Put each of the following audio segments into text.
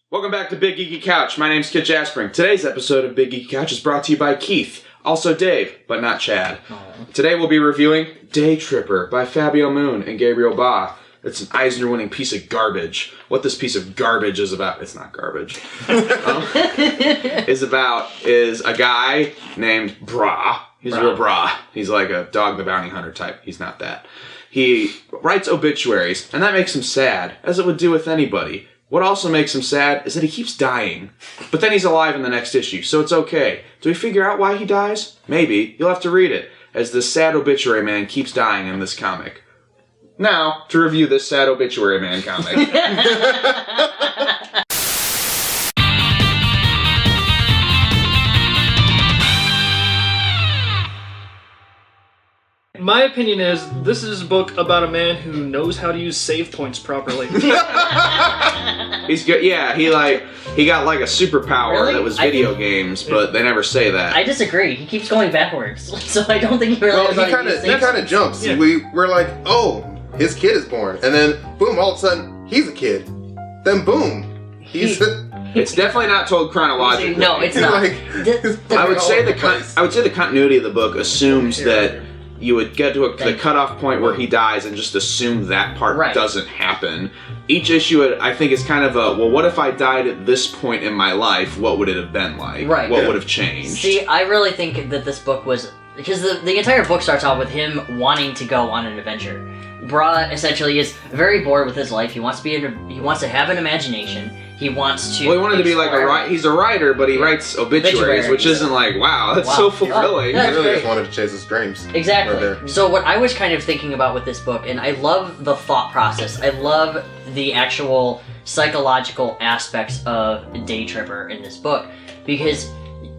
Welcome back to Big Geeky Couch. My name's Kit Jaspering. Today's episode of Big Geeky Couch is brought to you by Keith, also Dave, but not Chad. Today we'll be reviewing DAYTRIPPER by Fabio Moon and Gabriel. It's an Eisner-winning piece of garbage. What this piece of garbage is about, it's not garbage, is a guy named Bra. He's a real Bra. He's like a Dog the Bounty Hunter type. He's not that. He writes obituaries, and that makes him sad, as it would do with anybody. What also makes him sad is that he keeps dying. But then he's alive in the next issue, so it's okay. Do we figure out why he dies? Maybe. You'll have to read it, as this sad obituary man keeps dying in this comic. Now, to review this sad obituary man comic. My opinion is, this is a book about a man who knows how to use save points properly. He's good. Yeah, he got like a superpower that was video games, but they never say that. I disagree. He keeps going backwards, so I don't think he really. Well, he kind of jumps. Yeah. We're like, oh, his kid is born, and then boom, all of a sudden he's a kid. Then boom, he's. It's definitely not told chronologically. No, it's not. I would say the continuity of the book assumes that you would get to the cutoff point where he dies and just assume that part doesn't happen. Each issue, I think, is kind of a, well, what if I died at this point in my life? What would it have been like? Right. What would have changed? See, I really think that this book was... Because the entire book starts off with him wanting to go on an adventure. Bra essentially is very bored with his life. He wants to have an imagination. He wants to. Well, he wanted to be like he's a writer, but he writes obituaries, which isn't like, wow, that's so fulfilling. He really just wanted to chase his dreams. Exactly. Right, so what I was kind of thinking about with this book, and I love the thought process. I love the actual psychological aspects of DAYTRIPPER in this book, because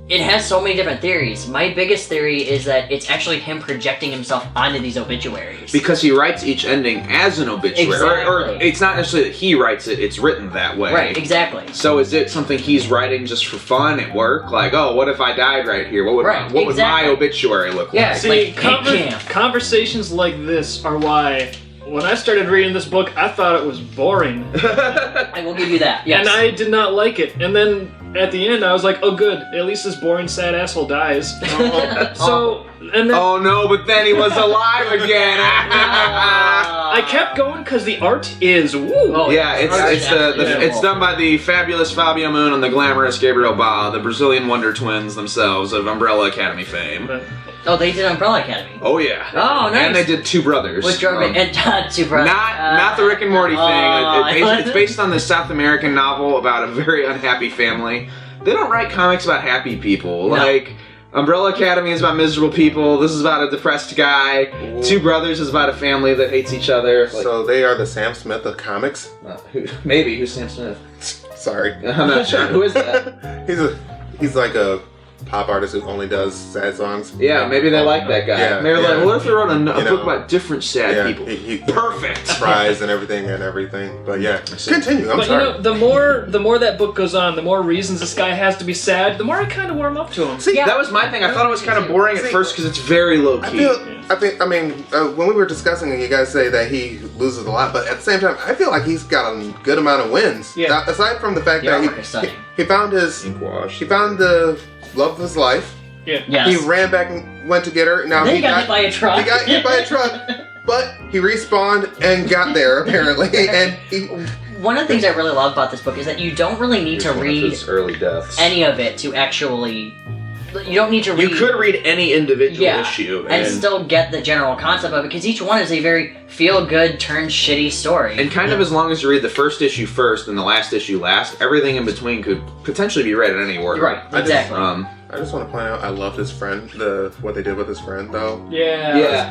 it has so many different theories. My biggest theory is that it's actually him projecting himself onto these obituaries. Because he writes each ending as an obituary. Exactly. Or it's not necessarily that he writes it, it's written that way. Right, exactly. So is it something he's writing just for fun at work? Like, oh, what if I died right here? What would my obituary look like? See, conversations like this are why... When I started reading this book, I thought it was boring. I will give you that, yes. And I did not like it. And then at the end, I was like, oh good, at least this boring, sad asshole dies. And then, oh no, but then he was alive again. I kept going because the art is woo. Oh, yeah, it's done by the fabulous Fabio Moon and the glamorous Gabriel, the Brazilian Wonder Twins themselves of Umbrella Academy fame. Oh, they did Umbrella Academy. Oh yeah. Oh, nice. And they did Two Brothers. Which Two Brothers. Not the Rick and Morty thing. It's based on this South American novel about a very unhappy family. They don't write comics about happy people. No. Like, Umbrella Academy is about miserable people. This is about a depressed guy. Ooh. Two Brothers is about a family that hates each other. So they are the Sam Smith of comics? Maybe. Who's Sam Smith? Sorry. I'm not sure. Who is that? He's like a pop artist who only does sad songs. Yeah, maybe they like that guy. Yeah, maybe like, what if they wrote a book about different sad people? He perfect. Cries and everything. But yeah, continue. I'm sorry. You know, the more that book goes on, the more reasons this guy has to be sad, the more I kind of warm up to him. See, that was my thing. I thought it was kind of boring at first because it's very low key. When we were discussing it, you guys say that he loses a lot, but at the same time, I feel like he's got a good amount of wins. Yeah. Now, aside from the fact that he found the love of his life. Yeah. Yes. He ran back and went to get her. Now he got hit by a truck. He got hit by a truck, but he respawned and got there apparently. And one of the things I really love about this book is that you don't really need to read any of it to actually. You don't need to read. You could read any individual issue and still get the general concept of it, because each one is a very feel-good turned shitty story. And kind of as long as you read the first issue first and the last issue last, everything in between could potentially be read in any order. Right, exactly. I just want to point out, I love his friend, what they did with his friend, though. Yeah.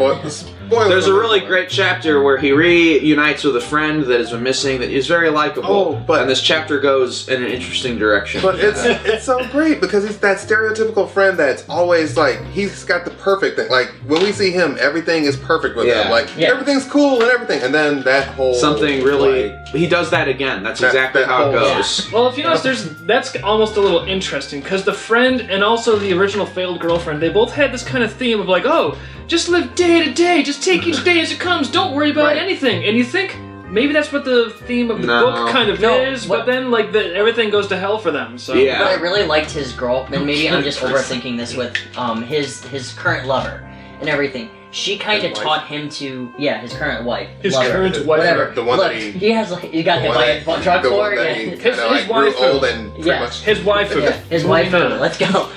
There's a really great chapter where he reunites with a friend that has been missing that is very likable. And this chapter goes in an interesting direction. But it's so great because it's that stereotypical friend that's always like, he's got the perfect thing. Like, when we see him, everything is perfect with him. Like, everything's cool and everything. And then that whole... Something really... he does that again. That's exactly how it goes. Well, if you notice, that's almost a little interesting, because the friend and also the original failed girlfriend, they both had this kind of theme of like, oh, just live day to day, just take each day as it comes, don't worry about anything. And you think, maybe that's what the theme of the book kind of is, but then like everything goes to hell for them. So But I really liked his girl, and maybe I'm just overthinking this with his current lover and everything. She kind of taught him to, his current wife. His current wife. Whatever. The one Look, that he got hit by a truck for. His wife. Old and his wife. His wife. Let's go.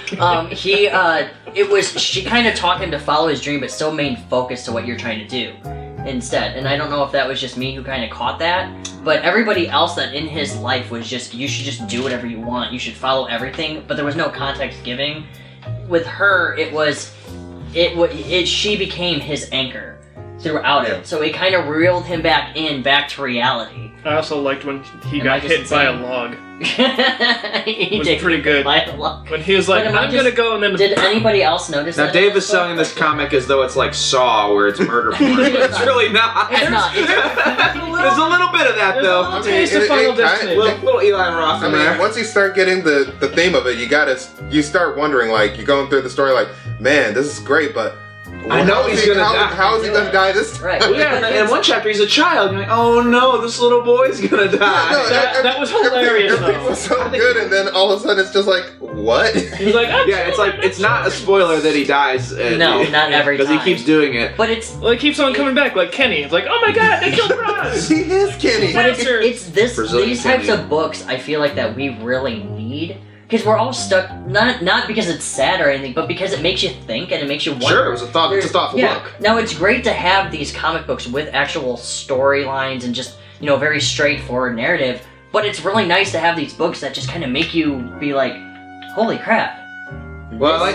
She kind of taught him to follow his dream, but still main focus to what you're trying to do instead. And I don't know if that was just me who kind of caught that, but everybody else that in his life was just, you should just do whatever you want. You should follow everything, but there was no context giving. With her, she became his anchor throughout it. So it kind of reeled him back to reality. I also liked when he got hit by a log. He was pretty good. By a log. When he was like, I'm gonna go, and then... Did anybody else notice that? Now, Dave is selling this comic as though it's like Saw, where it's murder porn. It's really not. It's not. There's a little bit of that, though. There's a little taste of Final Destination. Little Eli Roth in there. Once you start getting the theme of it, you start wondering, like, you're going through the story like, man, this is great, but I know he's gonna die. How is he gonna die this time? Right. Well, yeah, in one chapter he's a child. You're like, oh no, this little boy's gonna die. No, that was hilarious. Everything was so good, and then all of a sudden it's just like, what? He's like, it's not a spoiler that he dies. No, not every time. Because he keeps doing it. But it's... Well, he keeps on coming back, like Kenny. It's like, oh my god, they killed Roz! He is Kenny. But it's Brazilian these types Kenny. of books I feel like that we really need. Because we're all stuck, not because it's sad or anything, but because it makes you think and it makes you wonder. Sure, it's a thoughtful book. Now, it's great to have these comic books with actual storylines and just, very straightforward narrative, but it's really nice to have these books that just kind of make you be like, holy crap,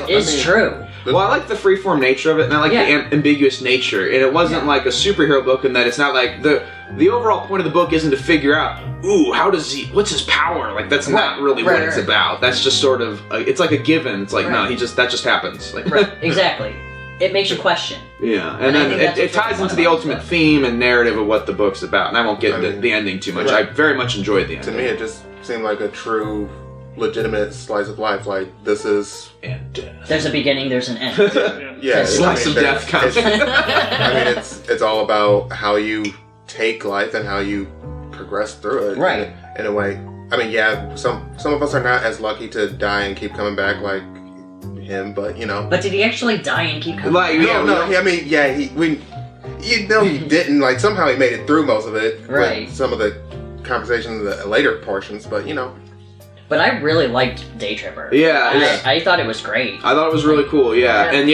this is true. Well, I like the freeform nature of it, and I like the ambiguous nature. And it wasn't like a superhero book in that it's not like the overall point of the book isn't to figure out, what's his power? Like that's not really what it's about. That's just sort of it's like a given. It's like no, that just happens. Like Exactly. It makes you question. Yeah, and then it ties into the ultimate theme and narrative of what the book's about. And I won't get into the ending too much. I very much enjoyed the ending. To me, it just seemed like a true, legitimate slice of life. Like this is and death. There's a beginning, there's an end. Slice of death comes. I mean, it's all about how you take life and how you progress through it. Right. In a way. I mean, some of us are not as lucky to die and keep coming back like him, but But did he actually die and keep coming back? He didn't. Like somehow he made it through most of it. Right. With some of the conversations in the later portions, but But I really liked DAYTRIPPER. Yeah. I thought it was great. I thought it was really cool, And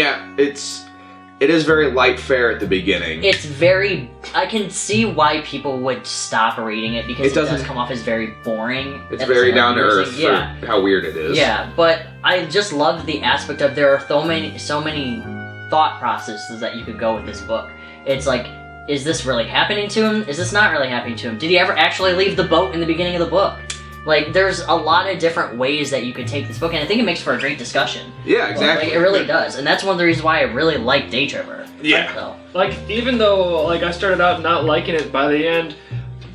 it is very light fare at the beginning. It's very... I can see why people would stop reading it because it does come off as very boring. It's very down to earth for how weird it is. Yeah, but I just love the aspect of there are so many thought processes that you could go with this book. It's like, is this really happening to him? Is this not really happening to him? Did he ever actually leave the boat in the beginning of the book? Like, there's a lot of different ways that you could take this book, and I think it makes for a great discussion. Yeah, exactly. Like, it really does, and that's one of the reasons why I really like DAYTRIPPER. Yeah. So. Like, even though, I started out not liking it, by the end,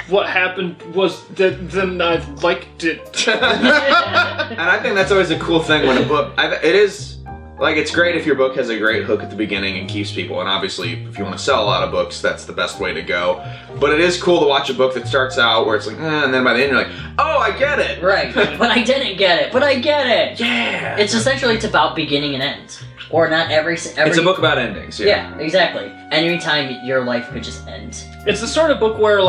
what happened was that then I liked it. And I think that's always a cool thing when a book... It is... Like, it's great if your book has a great hook at the beginning and keeps people, and obviously, if you want to sell a lot of books, that's the best way to go. But it is cool to watch a book that starts out where it's like, and then by the end you're like, oh, I get it! Right, but I didn't get it, but I get it! Yeah! It's essentially, it's about beginning and end. Or not every... It's a book about endings, Yeah, exactly. Anytime your life could just end. It's the sort of book where,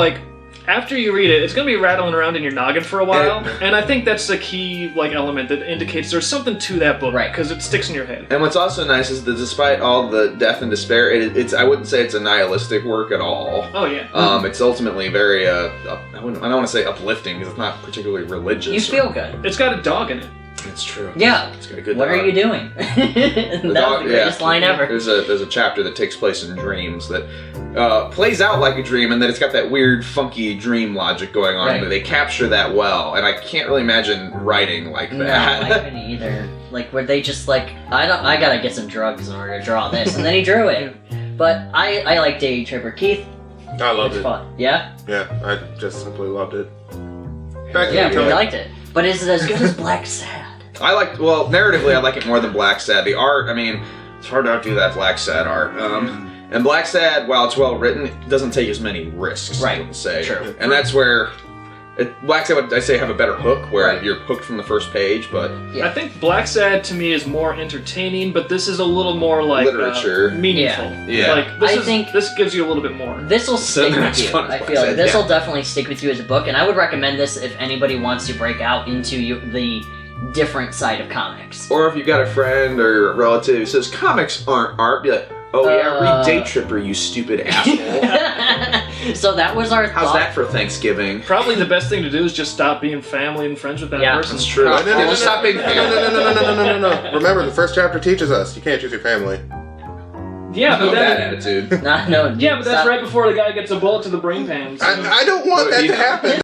after you read it, it's going to be rattling around in your noggin for a while, and I think that's the key element that indicates there's something to that book, right? Because it sticks in your head. And what's also nice is that despite all the death and despair, it's I wouldn't say it's a nihilistic work at all. Oh yeah. It's ultimately very I don't want to say uplifting because it's not particularly religious. You feel good. It's got a dog in it. It's true. Yeah. It's got a good what dog. Are you doing? That was the greatest line ever. There's a chapter that takes place in dreams that plays out like a dream, and then it's got that weird, funky dream logic going on. Right. But they capture that well, and I can't really imagine writing like that. No, I couldn't either. Where they just I gotta get some drugs in order to draw this, and then he drew it. But I like DAYTRIPPER. Keith? I loved it. Fun. Yeah? Yeah, I just simply loved it. Yeah, we liked it. But is it as good as Black Sad? Narratively, I like it more than Black Sad. The art, it's hard to outdo that Black Sad art. And Black Sad, while it's well written, doesn't take as many risks. Right. I would say. True. And that's where Black Sad would I say have a better hook, where you're hooked from the first page. But I think Black Sad to me is more entertaining, but this is a little more like literature, meaningful. Yeah. Like this gives you a little bit more. This will stick with you. I feel like this yeah. will definitely stick with you as a book, and I would recommend this if anybody wants to break out into the different side of comics. Or if you've got a friend or a relative who says comics aren't art, be like, oh yeah, read Daytripper, you stupid asshole. So that was our How's that for Thanksgiving? Probably the best thing to do is just stop being family and friends with that person. That's true. No. Stop being No. Remember, the first chapter teaches us you can't choose your family. Yeah, but that attitude. No. Yeah, but that's right before the guy gets a bullet to the brain pan. So. I don't want that to happen.